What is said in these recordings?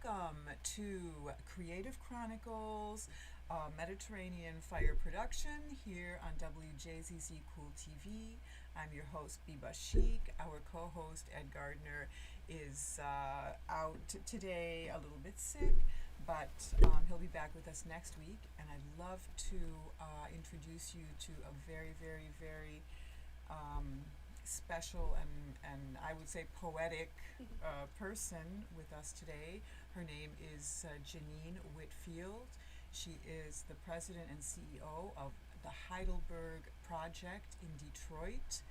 Welcome to Creative Chronicles, Mediterranean Fire Production here on WJZZ Cool TV. I'm your host, Biba Sheik. Our co host, Ed Gardner, is out today, a little bit sick, but he'll be back with us next week. And I'd love to introduce you to a very, very, very special and I would say poetic person with us today. Her name is Janine Whitfield. She is the president and CEO of the Heidelberg Project in Detroit.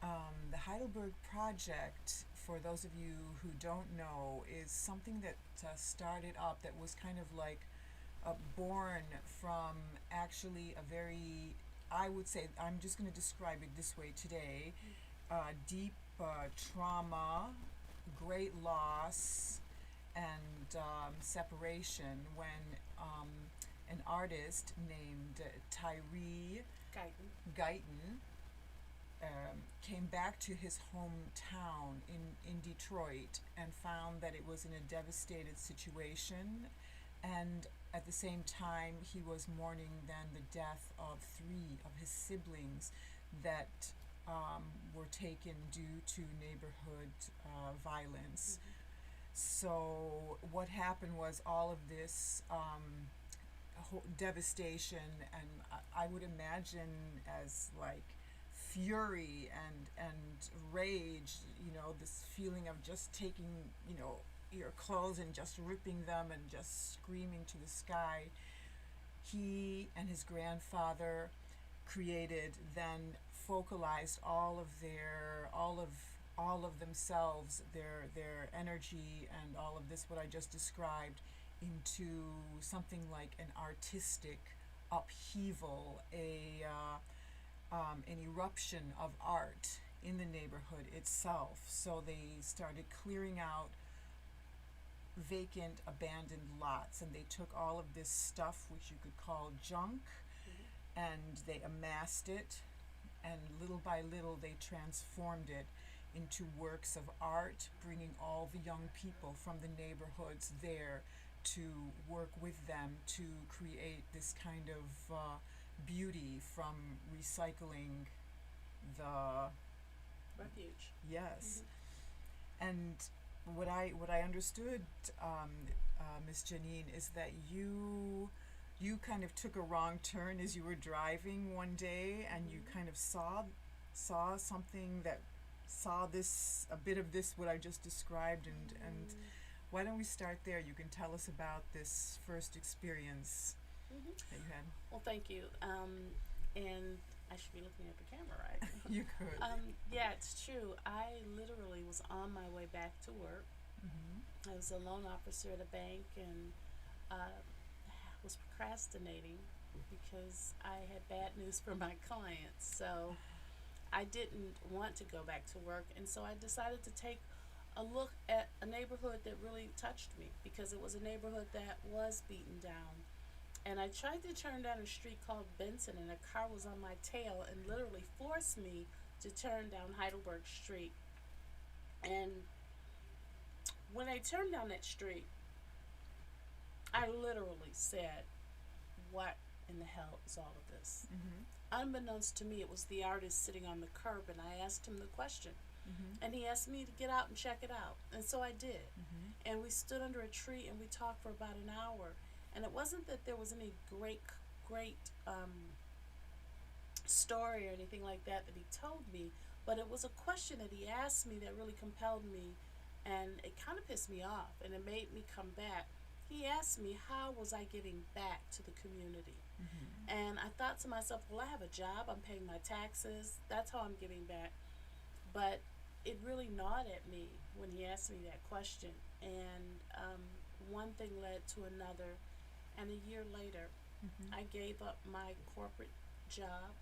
The Heidelberg Project, for those of you who don't know, is something that started up that was kind of like born from actually a very, I would say, I'm just going to describe it this way today, deep trauma, great loss, and separation when an artist named Tyree Guyton came back to his hometown in Detroit and found that it was in a devastated situation, and at the same time he was mourning then the death of 3 of his siblings that were taken due to neighborhood violence. So what happened was all of this devastation, and I would imagine as like fury and rage, this feeling of just taking, your clothes and just ripping them and just screaming to the sky. He and his grandfather created, then focalized all of themselves, their energy and all of this, what I just described, into something like an artistic upheaval, an eruption of art in the neighborhood itself. So they started clearing out vacant, abandoned lots, and they took all of this stuff, which you could call junk, and they amassed it, and little by little they transformed it into works of art, bringing all the young people from the neighborhoods there to work with them to create this kind of beauty from recycling the refuge. Yes. And what I understood, Miss Janine, is that you kind of took a wrong turn as you were driving one day, and you kind of saw something that saw this, a bit of this, what I just described, and why don't we start there? You can tell us about this first experience that you had. Well, thank you. And I should be looking at the camera, right? You could. Yeah, it's true. I literally was on my way back to work. I was a loan officer at a bank, and was procrastinating because I had bad news for my clients. So I didn't want to go back to work, and so I decided to take a look at a neighborhood that really touched me, because it was a neighborhood that was beaten down. And I tried to turn down a street called Benson, and a car was on my tail and literally forced me to turn down Heidelberg Street. And when I turned down that street, I literally said, what in the hell is all of this? Unbeknownst to me, it was the artist sitting on the curb, and I asked him the question. And he asked me to get out and check it out. And so I did. And we stood under a tree and we talked for about an hour. And it wasn't that there was any great story or anything like that he told me, but it was a question that he asked me that really compelled me, and it kind of pissed me off, and it made me come back. He asked me, how was I giving back to the community? And I thought to myself, well, I have a job, I'm paying my taxes, that's how I'm giving back. But it really gnawed at me when he asked me that question, and one thing led to another, and a year later, I gave up my corporate job,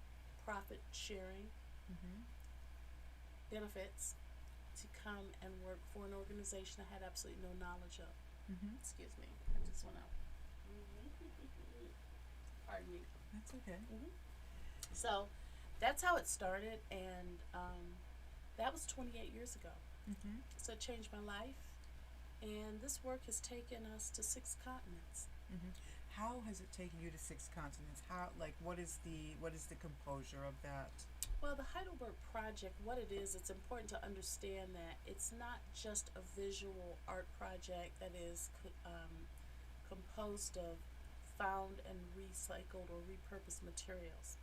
profit sharing, benefits, to come and work for an organization I had absolutely no knowledge of. Excuse me, I just went out. Pardon me. That's okay. So that's how it started, and that was 28 years ago. So it changed my life. And this work has taken us to 6 continents. Mm-hmm. How has it taken you to 6 continents? What is the composure of that? Well, the Heidelberg Project, what it is, it's important to understand that it's not just a visual art project that is composed of found and recycled or repurposed materials.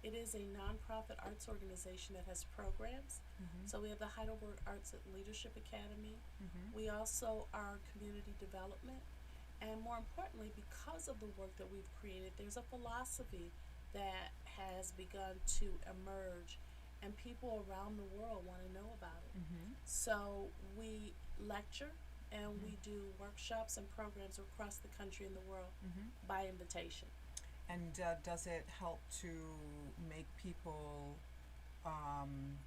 It is a nonprofit arts organization that has programs. Mm-hmm. So we have the Heidelberg Arts and Leadership Academy. Mm-hmm. We also are community development. And more importantly, because of the work that we've created, there's a philosophy that has begun to emerge, and people around the world want to know about it. Mm-hmm. So we lecture and Mm-hmm. we do workshops and programs across the country and the world Mm-hmm. by invitation. And does it help to make people um,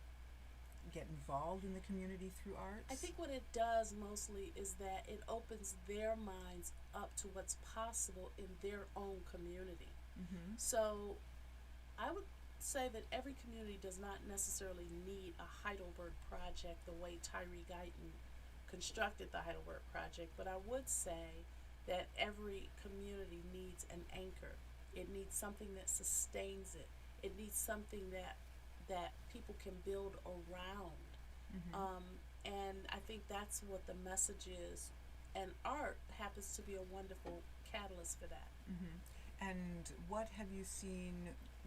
get involved in the community through arts? I think what it does mostly is that it opens their minds up to what's possible in their own community. Mm-hmm. So I would say that every community does not necessarily need a Heidelberg project the way Tyree Guyton constructed the Heidelberg project, but I would say that every community needs an anchor. It needs something that sustains it. It needs something that people can build around. Mm-hmm. And I think that's what the message is. And art happens to be a wonderful catalyst for that. Mm-hmm. And what have you seen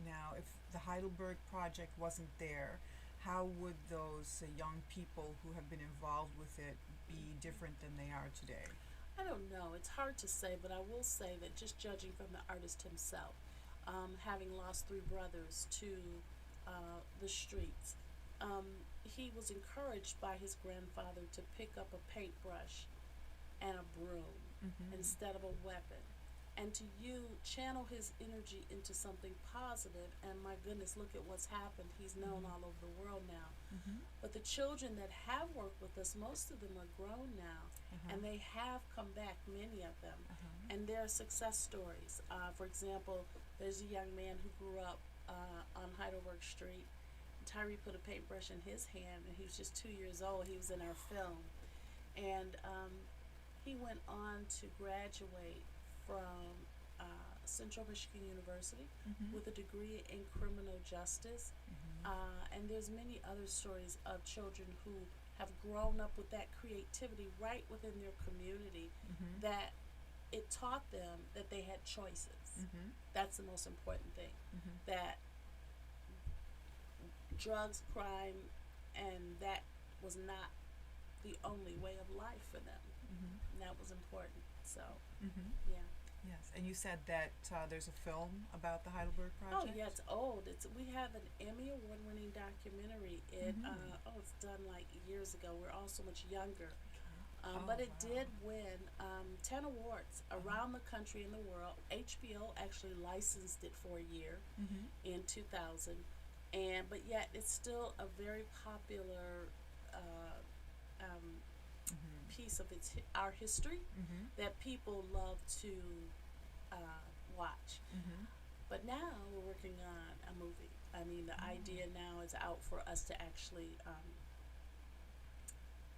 now? If the Heidelberg Project wasn't there, how would those young people who have been involved with it be different than they are today? I don't know. It's hard to say, but I will say that just judging from the artist himself, having lost 3 brothers to the streets, he was encouraged by his grandfather to pick up a paintbrush and a broom Mm-hmm. instead of a weapon, and to channel his energy into something positive. And my goodness, look at what's happened. He's known Mm-hmm. all over the world now. Mm-hmm. But the children that have worked with us, most of them are grown now, Uh-huh. and they have come back, many of them. Uh-huh. And there are success stories. For example, there's a young man who grew up on Heidelberg Street. Tyree put a paintbrush in his hand, and he was just 2 years old. He was in our film. And he went on to graduate from Central Michigan University Mm-hmm. with a degree in criminal justice. Mm-hmm. And there's many other stories of children who have grown up with that creativity right within their community, Mm-hmm. that it taught them that they had choices. Mm-hmm. That's the most important thing. Mm-hmm. That drugs, crime, and that was not the only way of life for them. Mm-hmm. And that was important. So, Mm-hmm. yeah. Yes, and you said that there's a film about the Heidelberg Oh Project? yeah, it's old. We have an Emmy award-winning documentary. It's done like years ago. We're all so much younger, but it wow. did win 10 awards around the country and the world. HBO actually licensed it for a year Mm-hmm. in 2000, but yet it's still a very popular Mm-hmm. piece of our history Mm-hmm. that people love to watch. Mm-hmm. But now we're working on a movie. I mean, the idea now is out for us to actually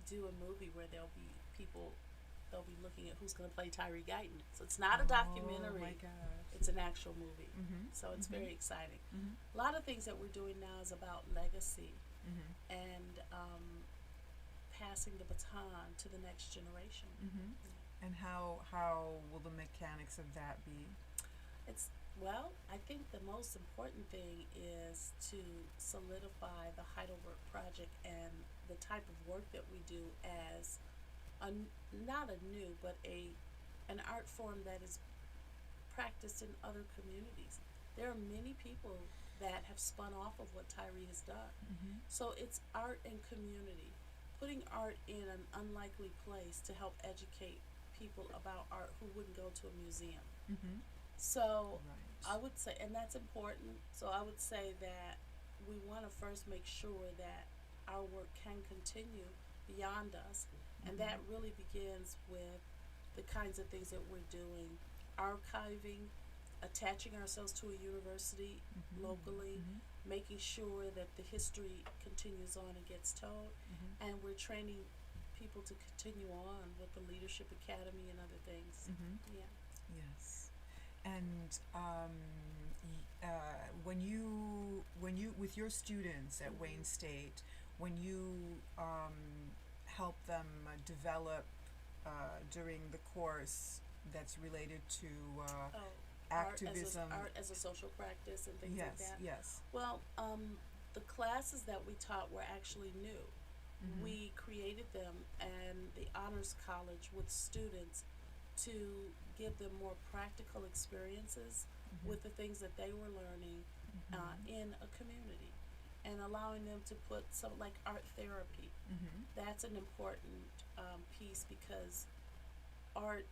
do a movie where they'll be looking at who's going to play Tyree Guyton. So it's not a Oh my documentary, gosh. it's an actual movie. Mm-hmm. So it's Mhm. very exciting. Mm-hmm. A lot of things that we're doing now is about legacy Mm-hmm. and passing the baton to the next generation. Mm-hmm. And how will the mechanics of that be? I think the most important thing is to solidify the Heidelberg Project and the type of work that we do as not a new, but an art form that is practiced in other communities. There are many people that have spun off of what Tyree has done. Mm-hmm. So it's art and community, putting art in an unlikely place to help educate people about art who wouldn't go to a museum. Mm-hmm. So Right. I would say, and that's important. So I would say that we want to first make sure that our work can continue beyond us, and that really begins with the kinds of things that we're doing, archiving, attaching ourselves to a university Mm-hmm. locally, Mm-hmm. making sure that the history continues on and gets told, Mm-hmm. and we're training people to continue on with the Leadership Academy and other things. Mm-hmm. Yeah. Yes. And when you with your students at Wayne State, when you help them develop during the course that's related to Oh, activism. art as a social practice and things like Yes, that. yes. Well, the classes that we taught were actually new. Mm-hmm. We created them and the Honors College with students to give them more practical experiences Mm-hmm. with the things that they were learning Mm-hmm. in a community, and allowing them to put some like art therapy. Mm-hmm. That's an important piece because art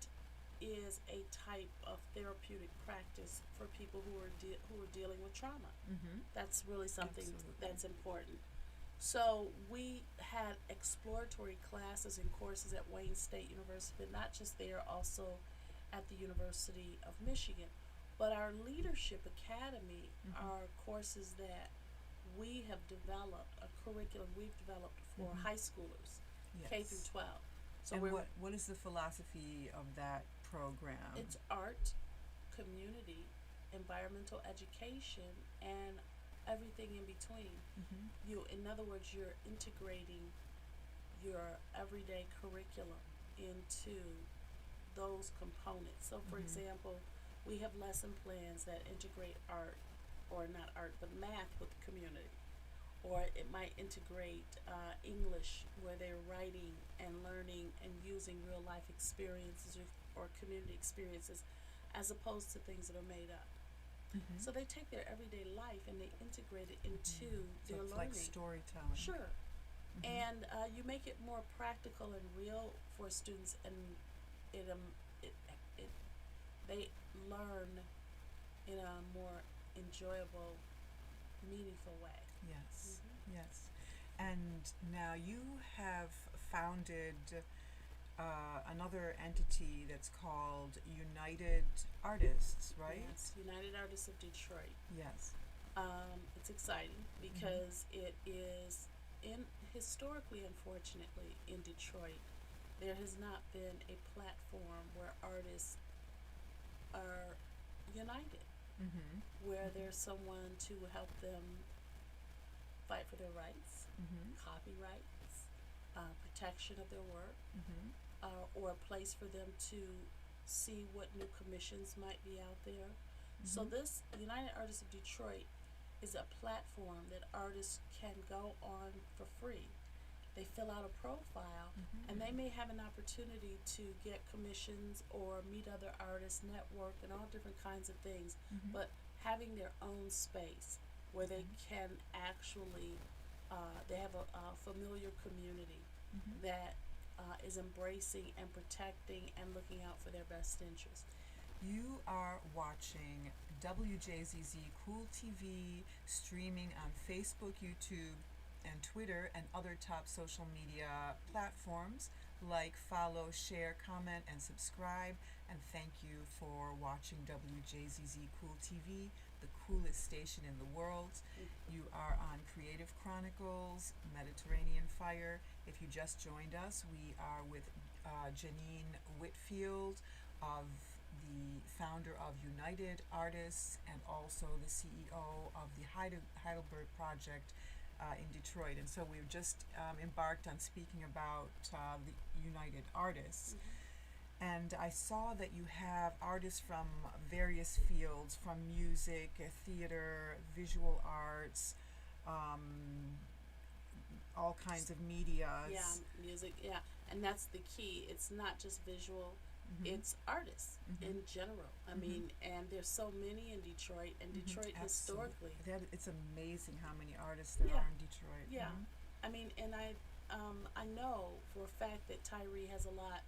is a type of therapeutic practice for people who are dealing with trauma. Mm-hmm. That's really something Absolutely. that's important. So we had exploratory classes and courses at Wayne State University, but not just there, also at the University of Michigan. But our Leadership Academy Mm-hmm. are courses that we have developed, a curriculum we've developed for Mhm. high schoolers, Yes. K through 12. So And we're what is the philosophy of that program? it's art, community, environmental education, and everything in between. Mm-hmm. In other words, you're integrating your everyday curriculum into those components. So, for Mhm. example, we have lesson plans that integrate art, or not art, but math with the community. Or it might integrate English, where they're writing and learning and using real life experiences or community experiences, as opposed to things that are made up. Mm-hmm. So they take their everyday life and they integrate it into So their it's learning. like storytelling. Sure. Mm-hmm. And you make it more practical and real for students, and it it, it they learn in a more enjoyable, meaningful way. Yes, Mm-hmm. yes. And now you have founded another entity that's called United Artists, right? Yes, United Artists of Detroit. Yes. It's exciting because it is historically, unfortunately, in Detroit, there has not been a platform where artists are united, Mm-hmm. where there's someone to help them fight for their rights, Mm-hmm. copyrights, protection of their work, Mm-hmm. or a place for them to see what new commissions might be out there. So Mm-hmm. this United Artists of Detroit is a platform that artists can go on for free. They fill out a profile, Mm-hmm. and they may have an opportunity to get commissions or meet other artists, network, and all different kinds of things. Mm-hmm. But having their own space where they can actually, they have a familiar community Mm-hmm. that is embracing and protecting and looking out for their best interests. You are watching WJZZ Cool TV streaming on Facebook, YouTube, and Twitter and other top social media platforms. Like, follow, share, comment, and subscribe. And thank you for watching WJZZ Cool TV, the coolest station in the world. You are on Creative Chronicles, Mediterranean Fire. If you just joined us, we are with Janine Whitfield, of the founder of United Artists and also the CEO of the Heidelberg Project in Detroit. And so we've just embarked on speaking about the United Artists. And I saw that you have artists from various fields, from music, theater, visual arts, all kinds of medias. Yeah, music, yeah. And that's the key. It's not just visual, Mhm. it's artists in general. I mean, and there's so many in Detroit, and Detroit historically. It's amazing how many artists there Yeah. are in Detroit. Yeah. Mhm. I mean, and I know for a fact that Tyree has a lot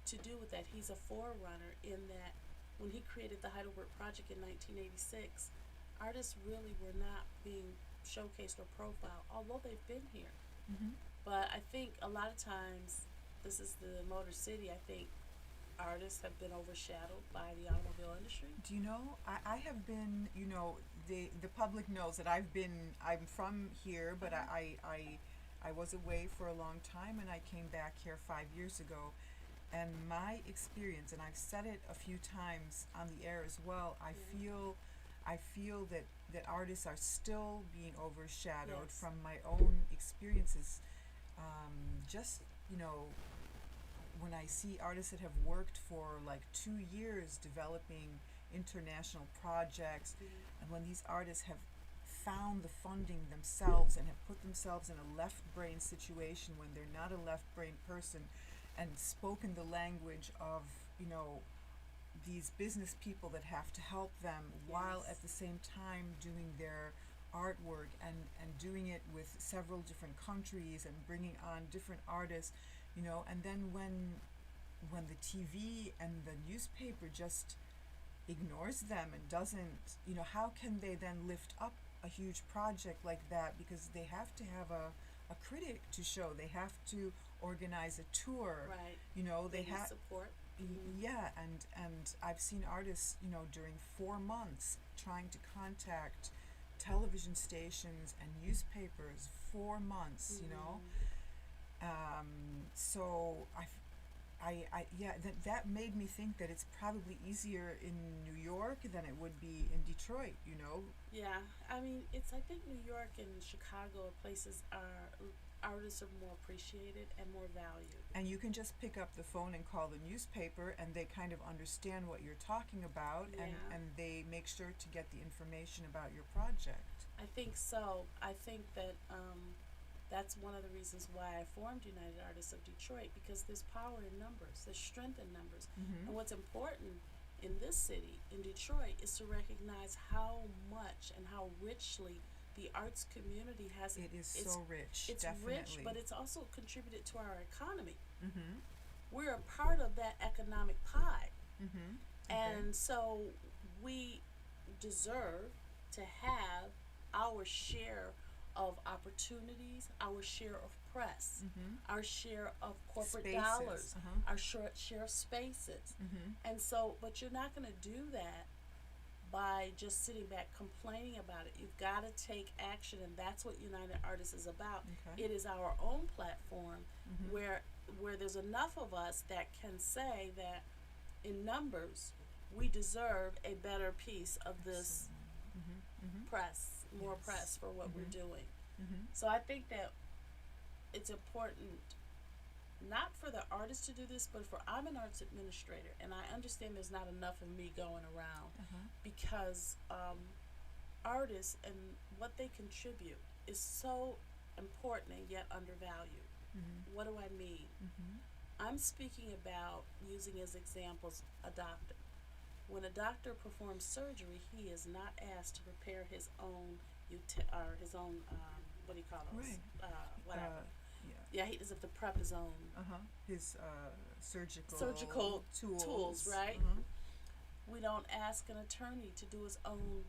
to do with that. He's a forerunner in that when he created the Heidelberg Project in 1986, artists really were not being showcased or profiled, although they've been here. Mhm. But I think a lot of times, this is the Motor City, I think artists have been overshadowed by the automobile industry. Do you know, I have been, the public knows that I'm from here, but I I was away for a long time, and I came back here 5 years ago. And my experience, and I've said it a few times on the air as well, I feel that artists are still being overshadowed Yes. from my own experiences. Just, you know, when I see artists that have worked for like 2 years developing international projects, Mm-hmm. and when these artists have found the funding themselves and have put themselves in a left brain situation when they're not a left brain person, and spoken the language of, you know, these business people that have to help them while Yes. at the same time doing their artwork, and doing it with several different countries and bringing on different artists, you know. And then when the TV and the newspaper just ignores them and doesn't, you know, how can they then lift up a huge project like that? Because they have to have a critic to show, they have to organize a tour, Right. you know, They they need have, support. Mm-hmm. yeah. And I've seen artists, you know, during 4 months trying to contact television stations and newspapers, 4 months, you know. Mm-hmm. So yeah, that made me think that it's probably easier in New York than it would be in Detroit, you know. Yeah, I mean, it's. I think New York and Chicago are places are artists are more appreciated and more valued. And you can just pick up the phone and call the newspaper, and they kind of understand what you're talking about, Yeah, and they make sure to get the information about your project. I think so. I think that that's one of the reasons why I formed United Artists of Detroit, because there's power in numbers, there's strength in numbers, Mm-hmm. and what's important in this city, in Detroit, is to recognize how much and how richly the arts community has. It is It's so rich, it's rich, definitely. but it's also contributed to our economy. Mm-hmm. We're a part of that economic pie. Mm-hmm. Okay. And so we deserve to have our share of opportunities, our share of press, Mm-hmm. our share of corporate Spaces. dollars, Uh-huh. our share of spaces. Mm-hmm. And so, but you're not going to do that by just sitting back complaining about it. You've got to take action, and that's what United Artists is about. Okay. It is our own platform Mm-hmm. where there's enough of us that can say that in numbers we deserve a better piece of this Mm-hmm. Mm-hmm. press, more Yes. press for what we're doing. Mm-hmm. So I think that it's important not for the artist to do this, but for I'm an arts administrator, and I understand there's not enough of me going around Uh-huh. because artists and what they contribute is so important and yet undervalued. Mm-hmm. What do I mean? Mm-hmm. I'm speaking about using as examples a doctor. When a doctor performs surgery, he is not asked to prepare his own or his own what do you call those? Right. Whatever. Yeah. Yeah, he doesn't have to prep his own Uh-huh. His surgical tools, right? Uh-huh. We don't ask an attorney to do his own,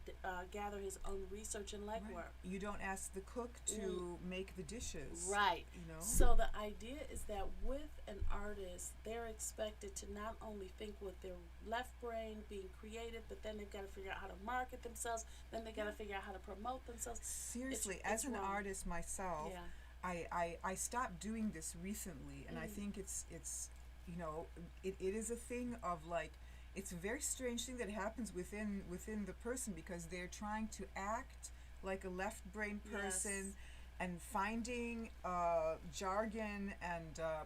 gather his own research and Right. legwork. You don't ask the cook to make the dishes. Right. You know? So the idea is that with an artist, they're expected to not only think with their left brain, being creative, but then they've got to figure out how to market themselves. Then they got to figure out how to promote themselves. Seriously, It's as an wrong. artist myself, Yeah. I stopped doing this recently, and I think it's you know, it is a thing of like, it's a very strange thing that happens within the person, because they're trying to act like a left brain person, Yes. and finding jargon and a,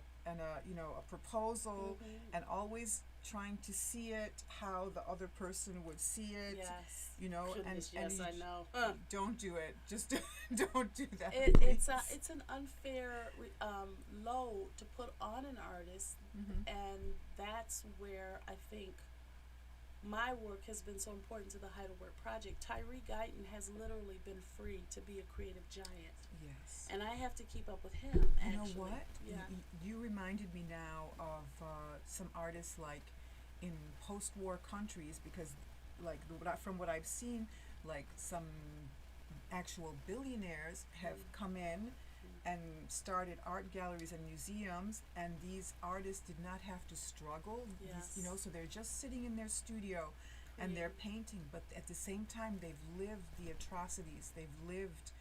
you know, a proposal, Mhm. and always trying to see it how the other person would see it, Yes. you know. Goodness, and yes, you I know. Huh. don't do it, just don't do that, It's please. it's an unfair load to put on an artist, Mm-hmm. and that's where I think my work has been so important to the Heidelberg Project. Tyree Guyton has literally been free to be a creative giant, Yes. and I have to keep up with him. You know Actually, what? yeah, You reminded me now of some artists like in post-war countries, because like from what I've seen, like some actual billionaires have come in and started art galleries and museums, and these artists did not have to struggle. You know, Yes. so they're just sitting in their studio and they're painting, but at the same time they've lived the atrocities, they've lived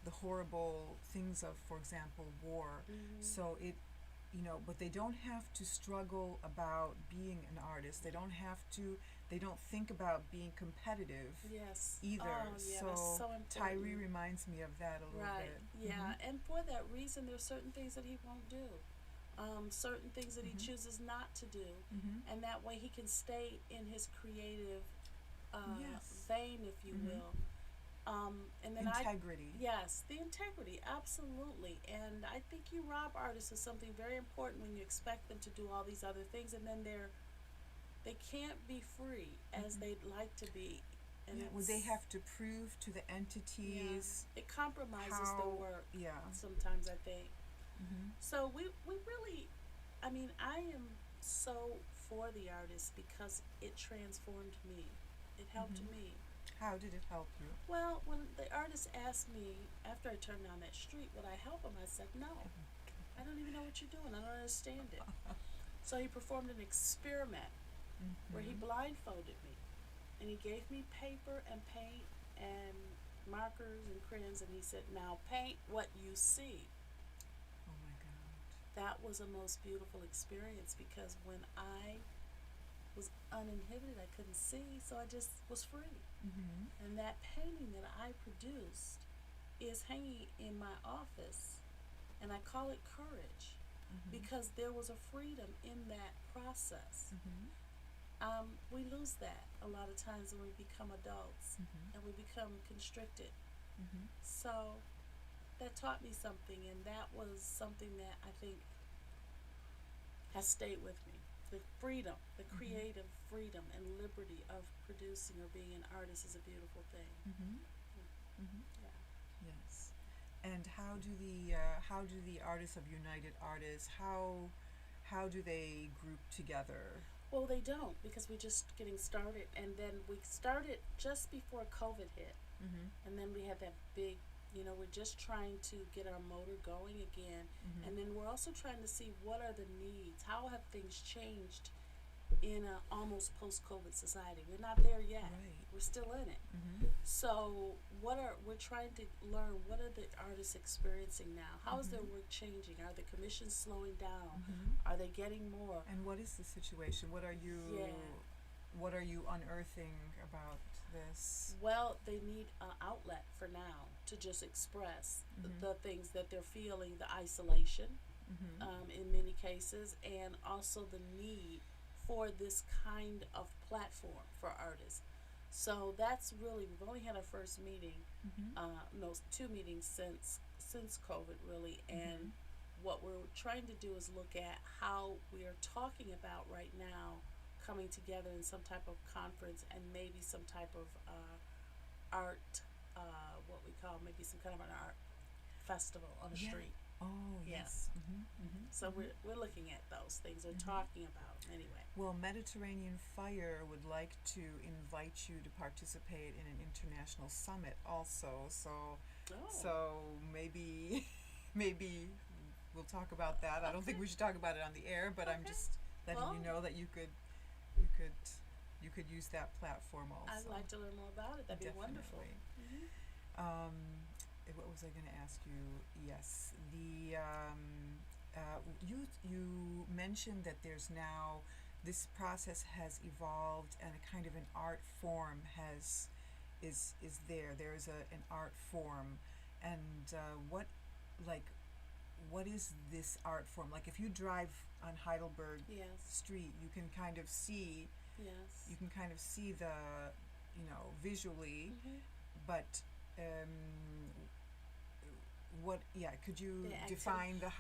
the horrible things of, for example, war. So it, but they don't have to struggle about being an artist. They don't think about being competitive Yes. either. Oh, yeah, that's so important. Tyree reminds me of that a little Right. bit. Yeah. And for that reason, there's certain things that he won't do. Certain things that he chooses not to do, and that way he can stay in his creative Yes. vein, if you will. And then Integrity. yes, the integrity, absolutely. And I think you rob artists of something very important when you expect them to do all these other things, and then they can't be free as they'd like to be. And They have to prove to the entities. It compromises their work. Yeah. Sometimes I think. So we really, I mean, I am so for the artist because it transformed me. It helped me. How did it help you? Well, when the artist asked me after I turned down that street, would I help him? I said, no. I don't even know what you're doing. I don't understand it. So he performed an experiment where he blindfolded me. And he gave me paper and paint and markers and crayons, and he said, now paint what you see. Oh my God. That was a most beautiful experience because when I was uninhibited, I couldn't see, so I just was free. And that painting that I produced is hanging in my office, and I call it courage because there was a freedom in that process. We lose that a lot of times when we become adults and we become constricted. So that taught me something, and that was something that I think has stayed with me. The freedom, the creative freedom and liberty of producing or being an artist is a beautiful thing. Yeah. Yes. And how do the artists of United Artists, how do they group together? Well, they don't, because we're just getting started, and then we started just before COVID hit, and then we had that big, we're just trying to get our motor going again, and then we're also trying to see what are the needs, how have things changed in a almost post-COVID society. We're not there yet. Right. We're still in it. So we're trying to learn what are the artists experiencing now? How is their work changing? Are the commissions slowing down? Are they getting more? And what is the situation? What are you unearthing about this? Well, they need an outlet for now to just express the things that they're feeling, the isolation in many cases, and also the need for this kind of platform for artists. So that's really, we've only had our first meeting, no, 2 meetings since COVID really, and what we're trying to do is look at how we are talking about right now coming together in some type of conference and maybe some type of art, what we call maybe some kind of an art festival on the street. Oh, Yeah. yes. So we're looking at those things we're talking about anyway. Well, Mediterranean Fire would like to invite you to participate in an international summit also. So maybe we'll talk about that. I don't think we should talk about it on the air, but I'm just letting you know that you could use that platform also. I'd like to learn more about it. That'd be wonderful. What was I going to ask you? Yes, you mentioned that there's now this process has evolved and a kind of an art form is there. There's an art form, and what is this art form? Like if you drive on Heidelberg Street, you can kind of see. Yes. You can kind of see the, visually, but could you define the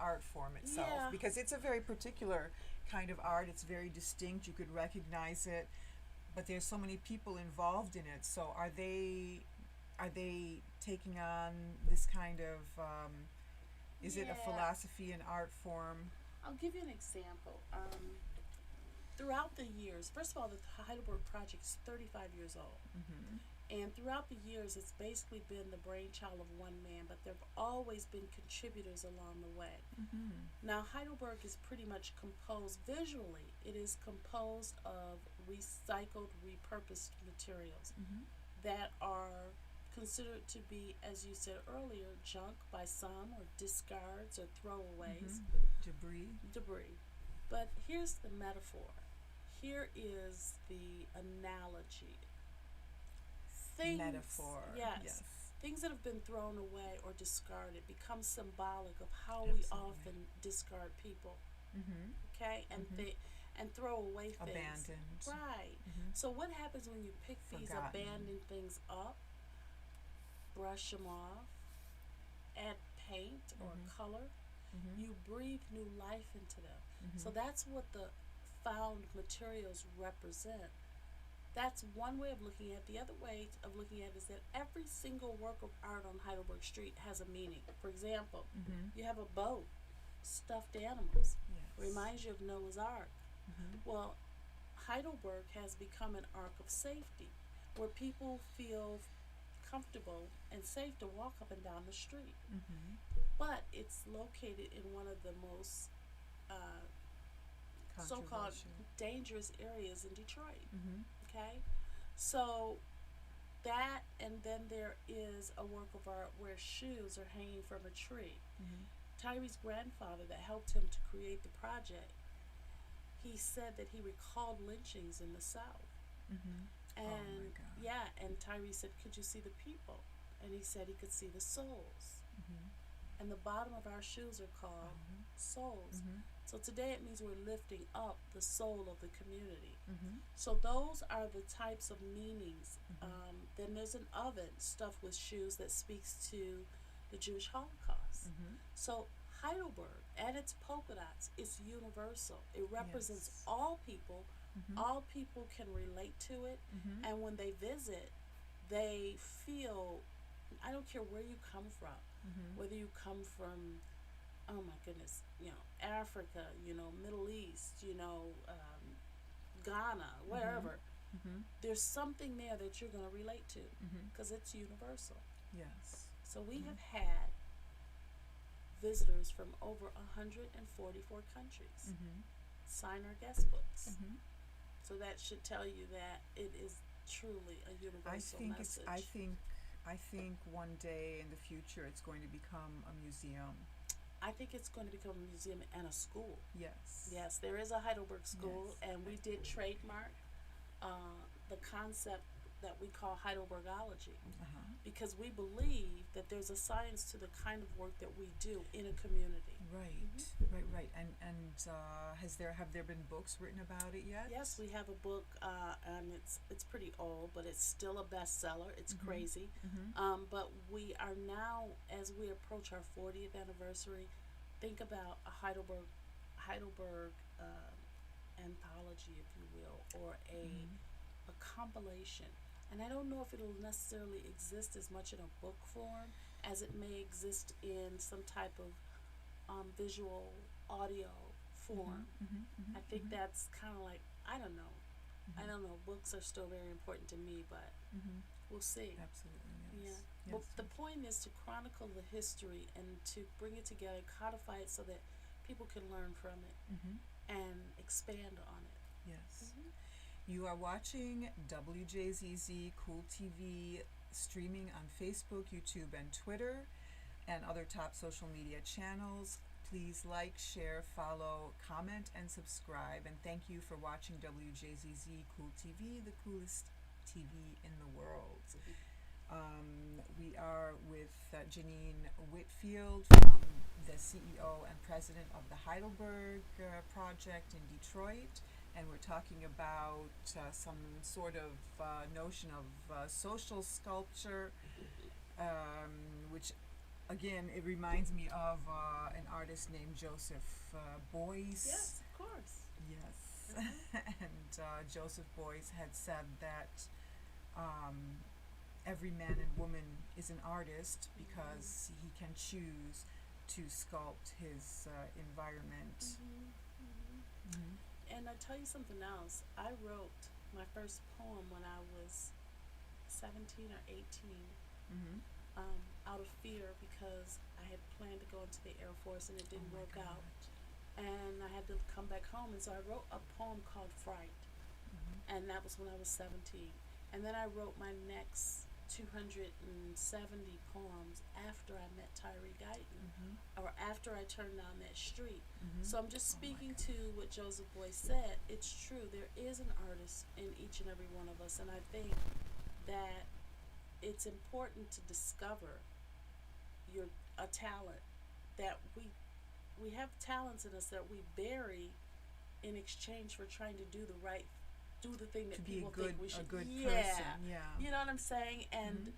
art form itself? Yeah. Because it's a very particular kind of art. It's very distinct. You could recognize it, but there's so many people involved in it. So are they taking on this kind of is it a philosophy and art form? I'll give you an example. Throughout the years, first of all, the Heidelberg Project is 35 years old. And throughout the years, it's basically been the brainchild of one man, but there have always been contributors along the way. Now, Heidelberg is pretty much composed, visually, it is composed of recycled, repurposed materials that are considered to be, as you said earlier, junk by some, or discards, or throwaways, debris. But here's the metaphor. Here is the analogy. Things, Metaphor. yes, things that have been thrown away or discarded become symbolic of how Absolutely. we often discard people. Okay, and and throw away things. Abandoned. Right. So what happens when you pick these Forgotten. abandoned things up, brush them off, add paint or color? You breathe new life into them. So that's what the found materials represent. That's one way of looking at it. The other way of looking at it is that every single work of art on Heidelberg Street has a meaning. For example, you have a boat, stuffed animals, reminds you of Noah's Ark. Well, Heidelberg has become an ark of safety, where people feel comfortable and safe to walk up and down the street. But it's located in one of the most so-called dangerous areas in Detroit. Okay, so that, and then there is a work of art where shoes are hanging from a tree. Tyree's grandfather, that helped him to create the project, he said that he recalled lynchings in the South. And and Tyree said, "Could you see the people?" And he said he could see the souls. And the bottom of our shoes are called souls. So today it means we're lifting up the soul of the community. So those are the types of meanings. Then there's an oven stuffed with shoes that speaks to the Jewish Holocaust. So Heidelberg, and its polka dots, is universal. It represents all people. All people can relate to it. And when they visit, they feel, I don't care where you come from, whether you come from, oh my goodness, Africa, Middle East, Ghana, wherever, there's something there that you're going to relate to, because it's universal. Yes. So we have had visitors from over 144 countries sign our guest books. So that should tell you that it is truly a universal message. I think one day in the future it's going to become a museum. I think it's going to become a museum and a school. Yes. Yes, there is a Heidelberg school, and we did trademark the concept that we call Heidelbergology, because we believe that there's a science to the kind of work that we do in a community. Right. And have there been books written about it yet? Yes, we have a book, and it's pretty old, but it's still a bestseller. It's crazy. But we are now, as we approach our 40th anniversary, think about a Heidelberg anthology, if you will, or a compilation. And I don't know if it'll necessarily exist as much in a book form as it may exist in some type of visual audio form. I think that's kind of like, I don't know. Books are still very important to me, but we'll see. Absolutely, yes. But the point is to chronicle the history and to bring it together, codify it so that people can learn from it and expand on it. Yes. You are watching WJZZ Cool TV, streaming on Facebook, YouTube, and Twitter, and other top social media channels. Please like, share, follow, comment, and subscribe. And thank you for watching WJZZ Cool TV, the coolest TV in the world. We are with Janine Whitfield, the CEO and president of the Heidelberg Project in Detroit. And we're talking about some sort of notion of social sculpture, which, again, it reminds me of an artist named Joseph Beuys. Yes, of course. Yes. And Joseph Beuys had said that every man and woman is an artist because he can choose to sculpt his environment. And I tell you something else. I wrote my first poem when I was 17 or 18, out of fear, because I had planned to go into the Air Force and it didn't work out. And I had to come back home, and so I wrote a poem called Fright. And that was when I was 17. And then I wrote my next 270 poems after I met Tyree Guyton, Mm-hmm. or after I turned down that street. Mm-hmm. So I'm just Oh my speaking to goodness. what Joseph Boyce said. It's true. There is an artist in each and every one of us, and I think that it's important to discover your a talent that we have talents in us that we bury in exchange for trying to do the thing To that be people think we a should. good Yeah, person. Yeah. you know what I'm saying, Mm-hmm.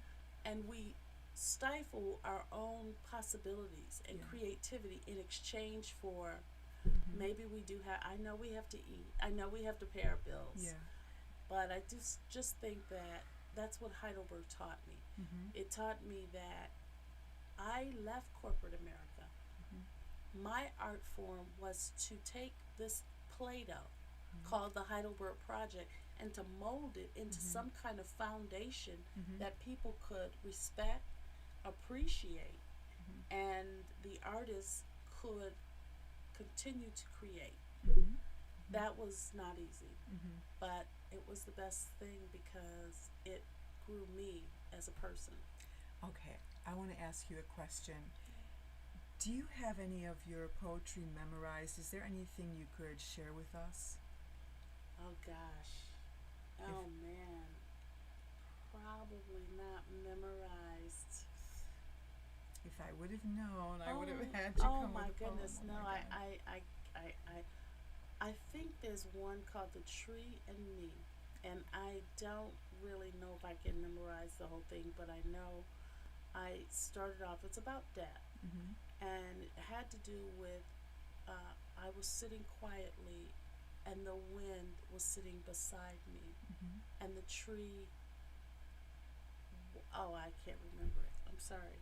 and we stifle our own possibilities and Yeah. creativity in exchange for Mm-hmm. maybe we do have. I know we have to eat. I know we have to pay our bills, Yeah. but I just think that that's what Heidelberg taught me. Mm-hmm. It taught me that I left corporate America. Mm-hmm. My art form was to take this Play-Doh Mm-hmm. called the Heidelberg Project and to mold it into Mm-hmm. some kind of foundation Mm-hmm. that people could respect, appreciate, Mm-hmm. and the artists could continue to create. Mm-hmm. That was not easy, Mm-hmm. but it was the best thing because it grew me as a person. Okay, I want to ask you a question. Do you have any of your poetry memorized? Is there anything you could share with us? Oh gosh. If Oh man. Probably not memorized. if I would have known, I would have Oh, had to oh come my with a poem. goodness. Oh No, my God. I think there's one called The Tree and Me. And I don't really know if I can memorize the whole thing, but I know I started off, it's about death. Mm-hmm. And it had to do with I was sitting quietly, and the wind was sitting beside me, Mm-hmm. and the tree. Oh, I can't remember it. I'm sorry.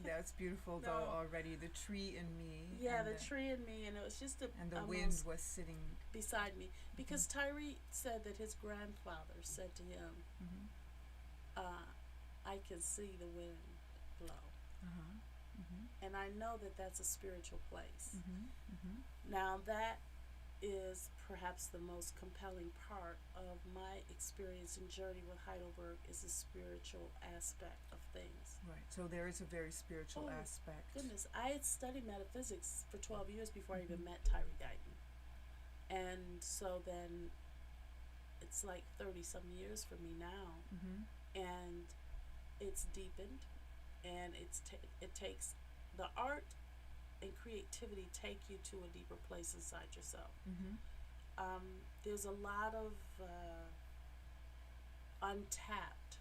That's beautiful though No. already. The tree and me Yeah, the tree and me, and it was just and the wind almost was sitting. beside me Mm-hmm. because Tyree said that his grandfather said to him, Mm-hmm. uh, "I can see the wind blow," Uh-huh. Mm-hmm. and I know that that's a spiritual place. Mm-hmm. Mm-hmm. Now that is perhaps the most compelling part of my experience and journey with Heidelberg is the spiritual aspect of things. Right. So there is a very spiritual Oh aspect. goodness, I had studied metaphysics for 12 years before I even Mm-hmm. met Tyree Guyton. And so then it's like 30 some years for me now, Mm-hmm. and it's deepened, and it takes the art and creativity take you to a deeper place inside yourself. Mm-hmm. There's a lot of untapped.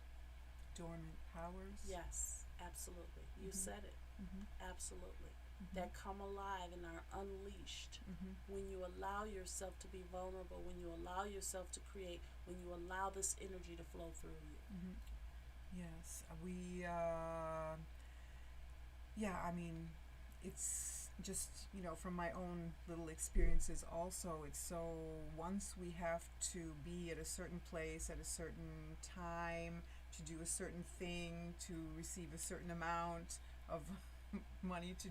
Dormant powers. Yes, absolutely. You Mm-hmm. said it. Mm-hmm. Absolutely. Mm-hmm. That come alive and are unleashed Mm-hmm. when you allow yourself to be vulnerable, when you allow yourself to create, when you allow this energy to flow through you. Mm-hmm. Yes, we. Yeah, I mean, it's just from my own little experiences. Also, it's so once we have to be at a certain place at a certain time to do a certain thing to receive a certain amount of money to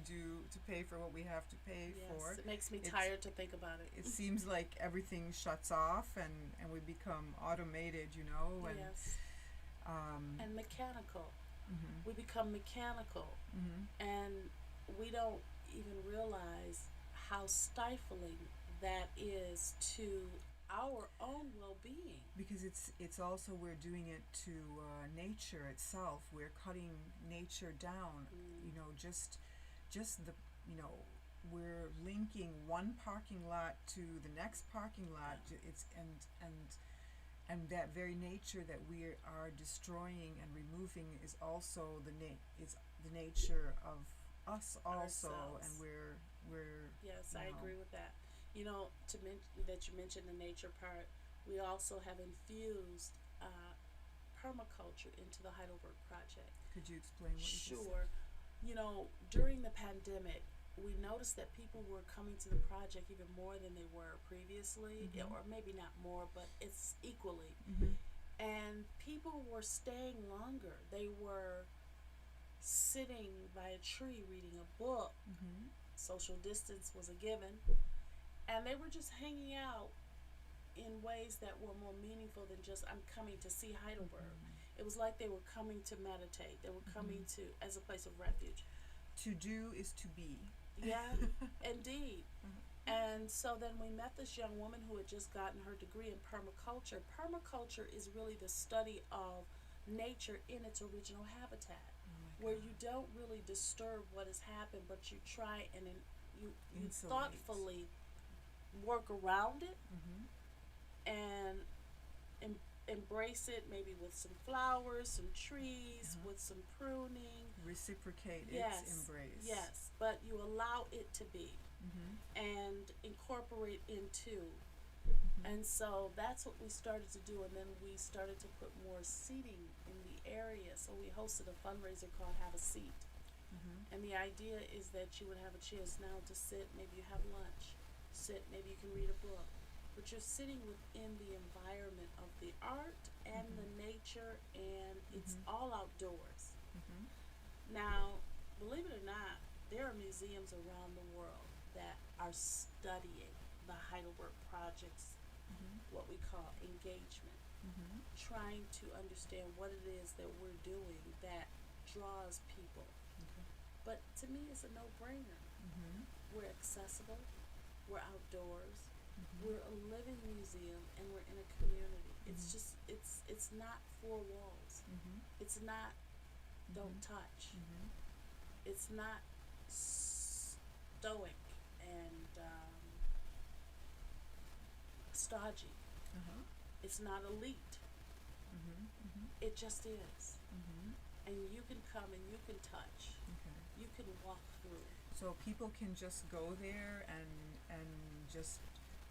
pay for what we have to pay for. Yes, it makes me It's tired to think about it. it seems like everything shuts off and we become automated, and Yes, um, and mechanical. mhm, We become mechanical, mhm, and we don't even realize how stifling that is to our own well-being. because it's also we're doing it to nature itself. We're cutting nature down. Mm. Just the we're linking one parking lot to the next parking lot. Yeah. It's and that very nature that we are destroying and removing is also it's the nature of us also, Ourselves. and we're Yes, you I know agree with that. That you mentioned the nature part, we also have infused permaculture into the Heidelberg Project. could you explain what you just said? Sure. During the pandemic, we noticed that people were coming to the project even more than they were previously, Mhm. or maybe not more, but it's equally. Mhm. And people were staying longer. They were sitting by a tree reading a book. Mhm. Social distance was a given. And they were just hanging out in ways that were more meaningful than just, I'm coming to see Heidelberg. Mhm. It was like they were coming to meditate. They were coming to as a place of refuge. To do is to be. Yeah, indeed. And so then we met this young woman who had just gotten her degree in permaculture. Permaculture is really the study of nature in its original habitat, where you don't really disturb what has happened, but you try and you Insulate. thoughtfully work around it and embrace it, maybe with some flowers, some trees, with some pruning. Reciprocate Yes, its embrace. yes, but you allow it to be and incorporate into. And so that's what we started to do, and then we started to put more seating in the area. So we hosted a fundraiser called Have a Seat. And the idea is that you would have a chance now to sit, maybe you have lunch, sit, maybe you can read a book, but you're sitting within the environment of the art and the nature, and it's all outdoors. Now, believe it or not, there are museums around the world that are studying the Heidelberg Project's what we call engagement, trying to understand what it is that we're doing that draws people. But to me, it's a no-brainer. We're accessible, we're outdoors, we're a living museum, and we're in a community. It's just, it's not four walls. It's not don't touch. It's not stoic and stodgy. It's not elite. It just is. And you can come and you can touch. You can walk through. So people can just go there and just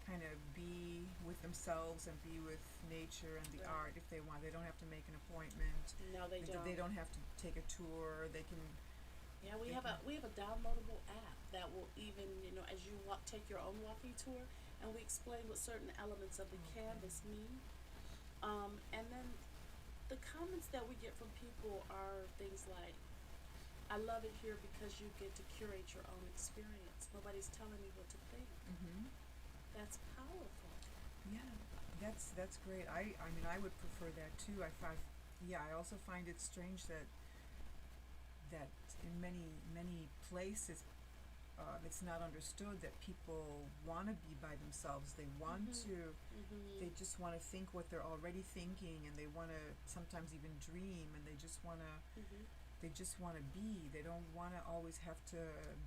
kind of be with themselves and be with nature and the art if they want. They don't have to make an appointment. No, they don't. They don't have to take a tour. They can. Yeah, we have a downloadable app that will even, as you take your own walking tour, and we explain what certain elements of the canvas mean. And then the comments that we get from people are things like, I love it here because you get to curate your own experience. Nobody's telling me what to think. That's powerful. Yeah, that's great. I mean, I would prefer that too. I also find it strange that in many places it's not understood that people want to be by themselves. They want to. They just want to think what they're already thinking, and they want to sometimes even dream, and they just want to. They just want to be. They don't want to always have to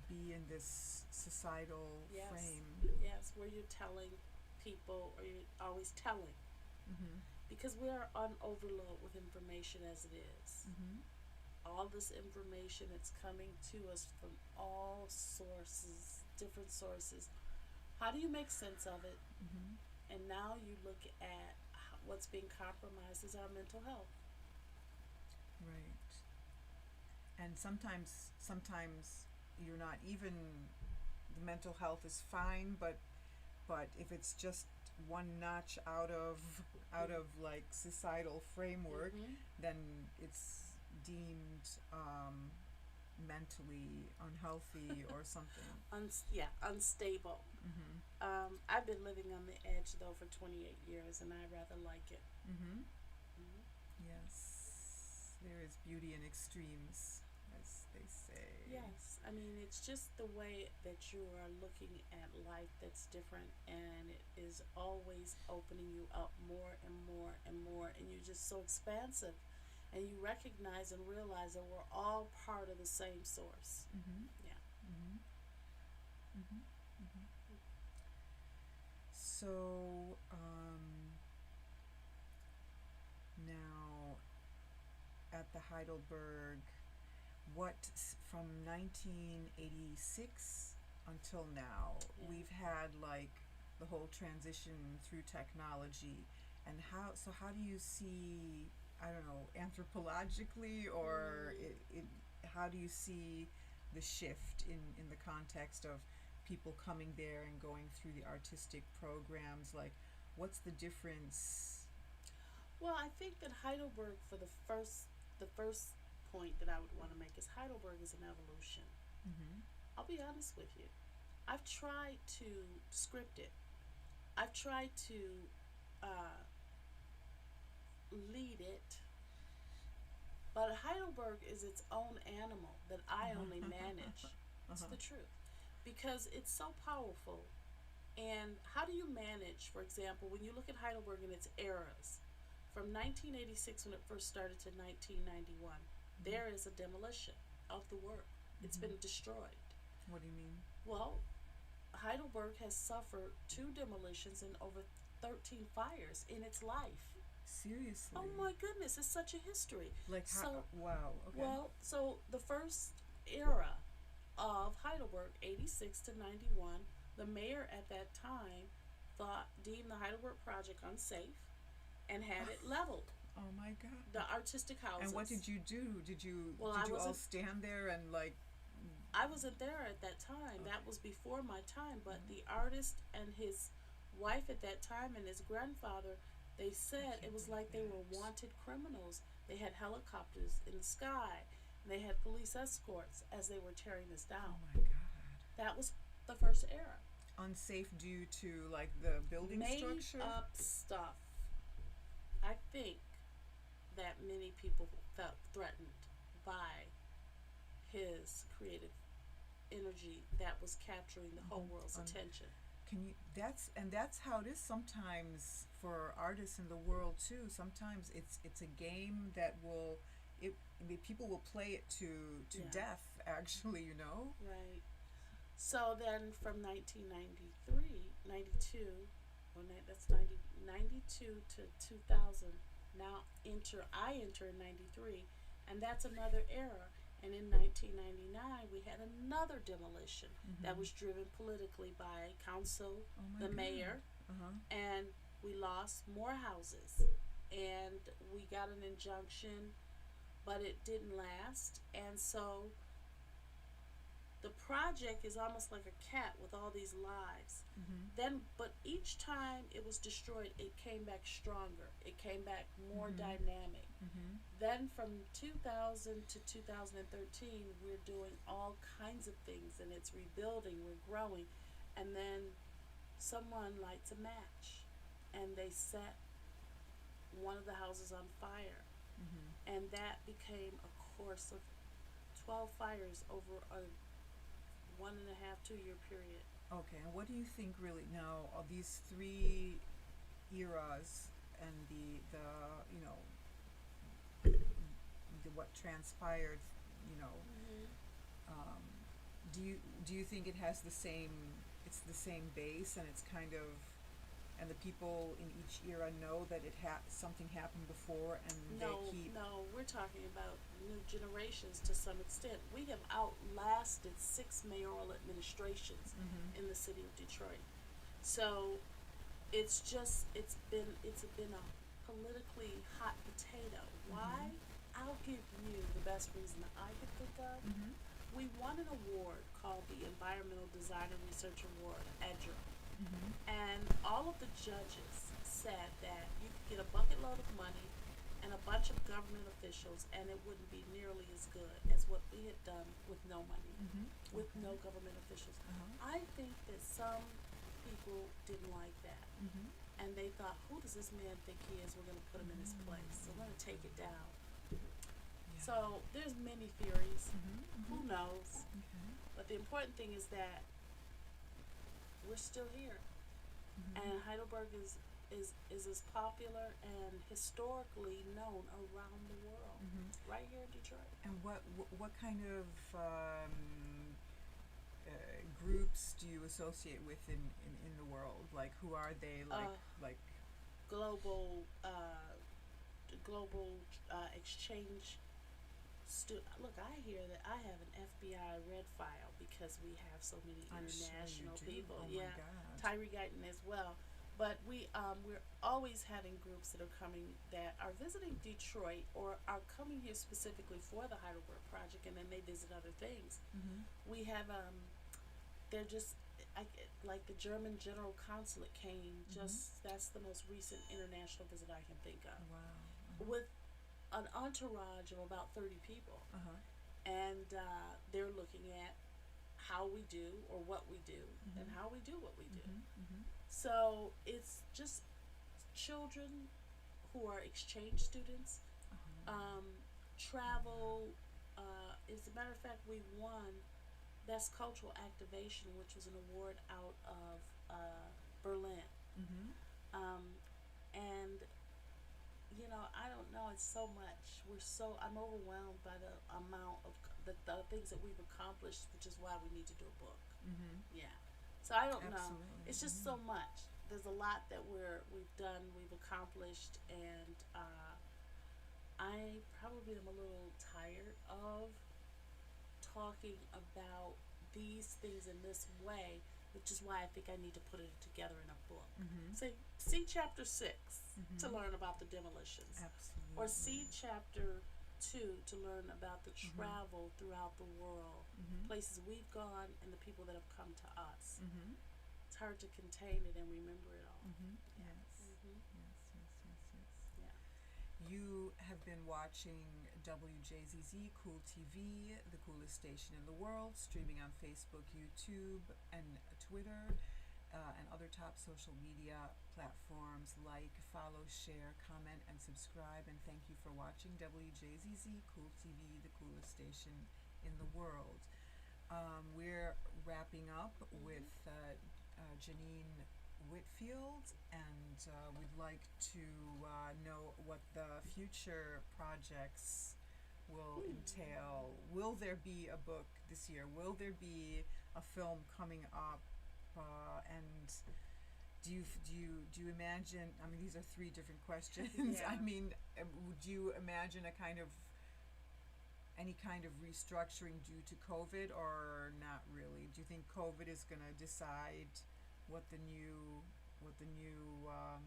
be in this societal frame. Yes, where you're telling people, or you're always telling. Because we are on overload with information as it is. All this information that's coming to us from all sources, different sources. How do you make sense of it? And now you look at what's being compromised is our mental health. Right. And sometimes you're not even, the mental health is fine, but if it's just one notch out of like societal framework, then it's deemed mentally unhealthy or something. Unstable. I've been living on the edge though for 28 years, and I rather like it. Yes, there is beauty in extremes, as they say. Yes, I mean, it's just the way that you are looking at life that's different, and it is always opening you up more and more and more, and you're just so expansive, and you recognize and realize that we're all part of the same source. So now at the Heidelberg, from 1986 until now, we've had like the whole transition through technology, and how do you see, I don't know, anthropologically, or how do you see the shift in the context of people coming there and going through the artistic programs? Like, what's the difference? Well, I think that Heidelberg, for the first point that I would want to make is Heidelberg is an evolution. I'll be honest with you. I've tried to script it. I've tried to lead it But Heidelberg is its own animal that I only manage. It's Uh-huh. the truth. Because it's so powerful. And how do you manage, for example, when you look at Heidelberg and its eras, from 1986 when it first started to 1991, Mhm. there is a demolition of the work. It's Mhm. been destroyed. What do you mean? Well, Heidelberg has suffered two demolitions and over 13 fires in its life. Seriously? Oh my goodness, it's such a history. Like how? So, Wow. Okay. so the first era of Heidelberg, 86 to 91, the mayor at that time deemed the Heidelberg project unsafe and had it leveled. Oh my God. The artistic And what houses. did you do? Well, Did you all stand there and like? I wasn't there at that time. Okay. That was before my time. But Mhm. the artist and his wife at that time and his grandfather, they I said it can't was believe like they were that. wanted criminals. They had helicopters in the sky. And they had police escorts as they were tearing this Oh down. my God. That was the first era. Unsafe due to like the building Made structure? up stuff. I think that many people felt threatened by his creative energy that was capturing the whole world's Un- attention. Can you? That's how it is sometimes for artists in the world too. Sometimes it's a game that will it I mean, people will play it to Yeah, death. Actually, you know. right. So then from 1993, 92, that's 90, 92 to 2000, now I enter in 93, and that's another era. And in 1999, we had another demolition that Mm-hmm. was driven politically by council, Oh my the God. mayor, Uh huh. and we lost more houses. And we got an injunction, but it didn't last. And so the project is almost like a cat with all these lives. Mm-hmm. Then, but each time it was destroyed, it came back stronger. It came back more Mm-hmm. dynamic. Mm-hmm. Then from 2000 to 2013, we're doing all kinds of things and it's rebuilding, we're growing. And then someone lights a match and they set one of the houses on fire. Mm-hmm. And that became a course of 12 fires over a 1.5, 2 year period. Okay. And what do you think really now? All these three eras and the you know what transpired, you know, Mm-hmm. um, do you think it has the same it's the same base and it's kind of and the people in each era know that something happened before and they No, keep no, we're talking about new generations to some extent. We have outlasted 6 mayoral administrations mm-hmm. in the city of Detroit. So it's been a politically hot potato. Mm-hmm. Why? I'll give you the best reason that I could think of. Mm-hmm. We won an award called the Environmental Design and Research Award, EDRA, Mm-hmm. and all of the judges said that you could get a bucket load of money and a bunch of government officials and it wouldn't be nearly as good as what we had done with no money, Mm-hmm. with Okay. no government officials. Uh-huh. I think that some people didn't like that Mm-hmm. and they thought, who does this man think he is? We're going to put him in his place. So we're going to take it down. Yeah. So there's many theories. Mm-hmm. Who Mm-hmm. knows? Okay. But the important thing is that we're still here. Mm-hmm. And Heidelberg is as popular and historically known around the world, Mm-hmm. right here in Detroit. And what kind of groups do you associate with in the world? Like who are they? Uh, Like global, global exchange. Look, I hear that I have an FBI red file because we have so many I'm sure you international do. people. Oh my Yeah, God. Tyree Guyton as well. But we're always having groups that are coming that are visiting Detroit or are coming here specifically for the Heidelberg project, and then they visit other things. Mm-hmm. We have they're just like the German General Consulate came. Mm-hmm. Just that's the most recent international visit I can think of, Wow. Uh-huh. with an entourage of about 30 people, Uh-huh. and they're looking at how we do or what we do and Mm-hmm. how we do what we do. Mm-hmm. Mm-hmm. So it's just children who are exchange students, Uh-huh. um, travel. As a matter of fact, we won Best Cultural Activation, which was an award out of Berlin. Mm-hmm. Um, and I don't know. It's so much. I'm overwhelmed by the amount of the things that we've accomplished, which is why we need to do a book. Mm-hmm. Yeah. So I don't know. Absolutely. It's just Mm-hmm. so much. There's a lot that we've done, we've accomplished, and I probably am a little tired of talking about these things in this way, which is why I think I need to put it together in a book. Mm-hmm. Say, see chapter 6 to Mm-hmm. learn about the demolitions, or Absolutely. see chapter 2 to learn about the Mm-hmm. travel throughout the world, Mm-hmm. places we've gone, and the people that have come to us. Mm-hmm. It's hard to contain it and remember it all. Mm-hmm. Yeah. Yes. Mhm. Yes. Yes. Yes. Yes. Yeah. You have been watching WJZZ Cool TV, the coolest station in the world, streaming on Facebook, YouTube, and Twitter, and other top social media platforms. Like, follow, share, comment, and subscribe. And thank you for watching WJZZ Cool TV, the coolest station in the world. We're wrapping up Mhm. with Janine Whitfield, and we'd like to know what the future projects will entail. Will there be a book this year? Will there be a film coming up? And do you imagine? I mean, these are three different questions. Yeah. I mean, would you imagine any kind of restructuring due to COVID, or not really? Do you think COVID is going to decide what the new form?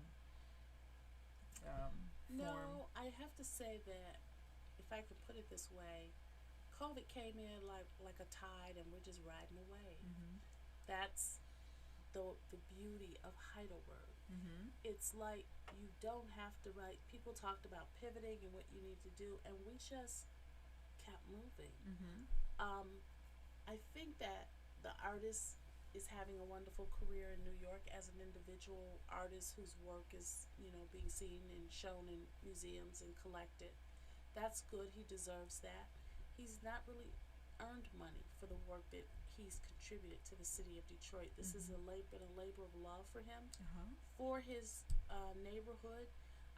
No, I have to say that if I could put it this way, COVID came in like a tide, and we're just riding away. Mm-hmm. That's the beauty of Heidelberg. Mm-hmm. It's like you don't have to write. People talked about pivoting and what you need to do, and we just kept moving. Mm-hmm. Um, I think that the artist is having a wonderful career in New York as an individual artist whose work is, being seen and shown in museums and collected. That's good. He deserves that. He's not really earned money for the work that he's contributed to the city of Detroit. This has Mm-hmm. been a labor of love for him, Uh-huh. for his neighborhood.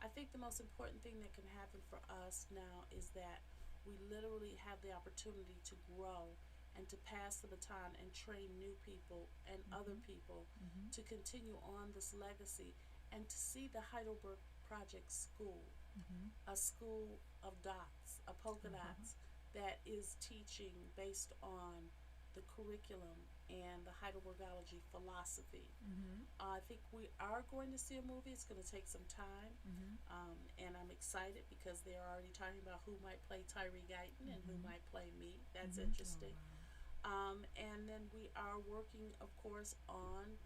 I think the most important thing that can happen for us now is that we literally have the opportunity to grow and to pass the baton and train new people and other Mm-hmm. people Mm-hmm. to continue on this legacy, and to see the Heidelberg Project School, Mm-hmm. a school of dots, a polka Uh-huh. dots, that is teaching based on the curriculum and the Heidelbergology philosophy. Mm-hmm. I think we are going to see a movie. It's going to take some time, Mm-hmm. and I'm excited because they're already talking about who might play Tyree Guyton and who Mm-hmm. might play me. That's Mm-hmm. Oh interesting. wow. And then we are working, of course, on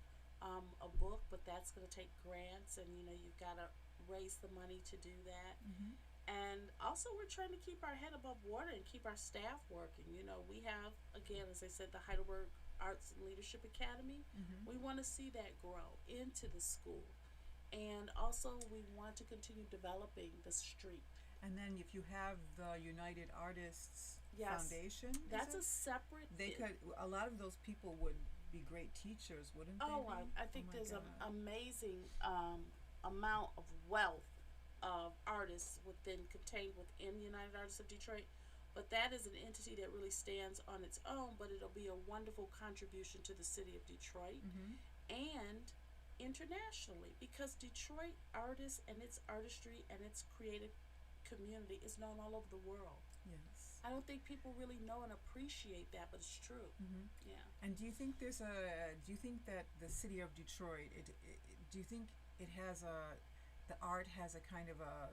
a book, but that's going to take grants, and you've got to raise the money to do that. Mm-hmm. And also, we're trying to keep our head above water and keep our staff working. We have, again, as I said, the Heidelberg Arts and Leadership Academy. Mm-hmm. We want to see that grow into the school. And also, we want to continue developing the street. And then if you have the United Artists Yes, Foundation, that's is a it? separate. They could. A lot of those people would be great teachers, wouldn't they Oh, be? I Oh think my there's an God. amazing amount of wealth of artists contained within United Artists of Detroit. But that is an entity that really stands on its own, but it'll be a wonderful contribution to the city of Detroit Mm-hmm. and internationally, because Detroit artists and its artistry and its creative community is known all over the world. Yes. I don't think people really know and appreciate that, but it's true. Mm-hmm. Yeah. And do you think that the city of Detroit, do you think it has the art has a kind of a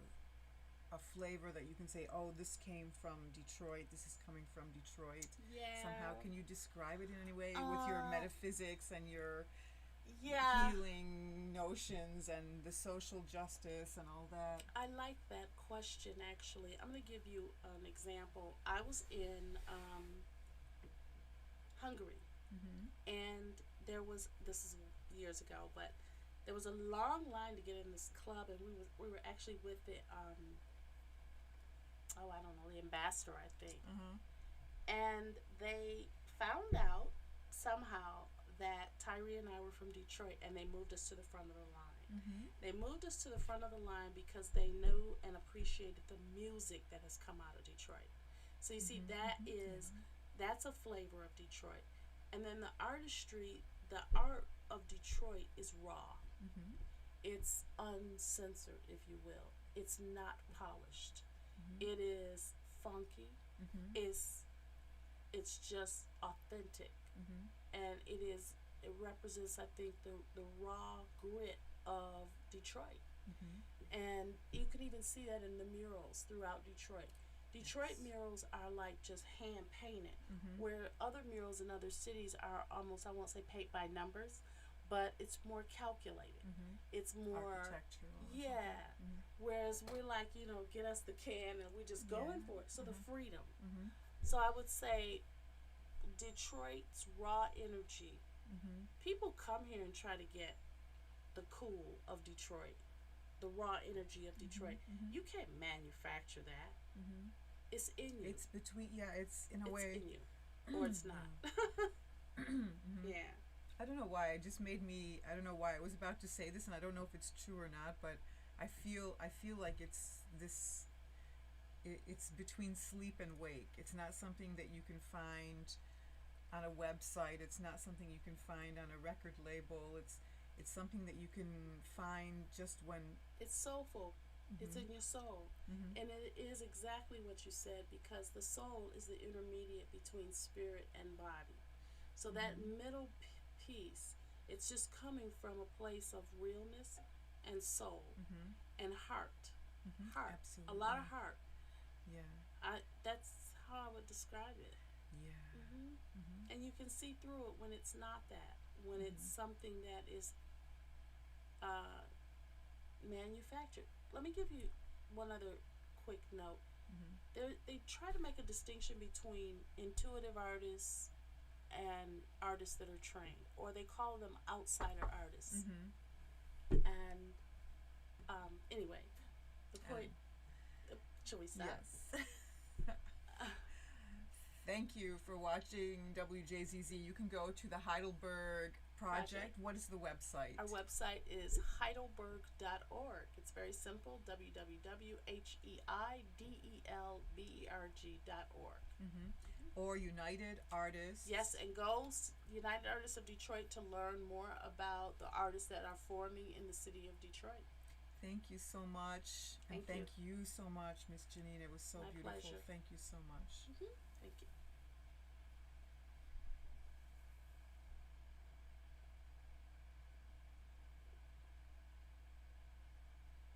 flavor that you can say, oh, this came from Detroit, this is coming from Detroit? Yeah. Somehow, can you describe it in any way with your metaphysics and your Yeah. healing notions and the social justice and all that? I like that question, actually. I'm going to give you an example. I was in Hungary, Mm-hmm. and this is years ago, but there was a long line to get in this club, and we were actually with the oh, I don't know, the ambassador, I think. Uh-huh. And they found out somehow that Tyree and I were from Detroit, and they moved us to the front of the line. Mm-hmm. They moved us to the front of the line because they knew and appreciated the music that has come out of Detroit. So you see, Mm-hmm. that Mm-hmm. is Yeah. that's a flavor of Detroit. And then the artistry, the art of Detroit is raw. Mm-hmm. It's uncensored, if you will. It's not polished. Mm-hmm. It is funky. Mm-hmm. It's it's just authentic, Mm-hmm. and it represents, I think, the raw grit of Detroit. Mm-hmm. And you can even see that in the murals throughout Detroit. Detroit Yes. murals are like just hand painted, Mm-hmm. where other murals in other cities are almost, I won't say paint by numbers, but it's more calculated. Mm-hmm. It's more, Architectural or something. yeah. Mm-hmm. Whereas we're like, get us the can and we're just Yeah. going for it. So the Mm-hmm. freedom. Mm-hmm. So I would say Detroit's raw energy. Mm-hmm. People come here and try to get the cool of Detroit, the raw energy of Detroit. Mm-hmm. You can't manufacture that. Mm-hmm. It's in you. It's between, yeah, it's in a It's way. in you, or it's not. Yeah. Mm-hmm. Yeah. I don't know why. It just made me. I don't know why I was about to say this, and I don't know if it's true or not. But I feel like it's this. It's between sleep and wake. It's not something that you can find on a website. It's not something you can find on a record label. It's something that you can find just when. It's soulful. It's Mm-hmm. in your soul. Mm-hmm. And it is exactly what you said, because the soul is the intermediate between spirit and body. So that Mm-hmm. middle piece, it's just coming from a place of realness and soul Mm-hmm. and heart. Mm-hmm. Heart. A lot of Absolutely. heart. Yeah. That's how I would describe it. Yeah. hmm Mm-hmm. And you can see through it when it's not that. When it's Mm-hmm. something that is uh, manufactured. Let me give you one other quick note. Mm-hmm. They try to make a distinction between intuitive artists and artists that are trained, or they call them outsider artists. Mm-hmm. And anyway, the point. And Shall we stop? yes. Thank you for watching WJZZ. You can go to the Heidelberg Project. What is the website? Our website is heidelberg.org. It's very simple, www.heidelberg.org. Mm-hmm. Or United Artists. Yes, and go United Artists of Detroit to learn more about the artists that are forming in the city of Detroit. Thank you so much. And Thank thank you so much, Miss Janine. It was so My beautiful. pleasure. Thank you so much. Mm-hmm.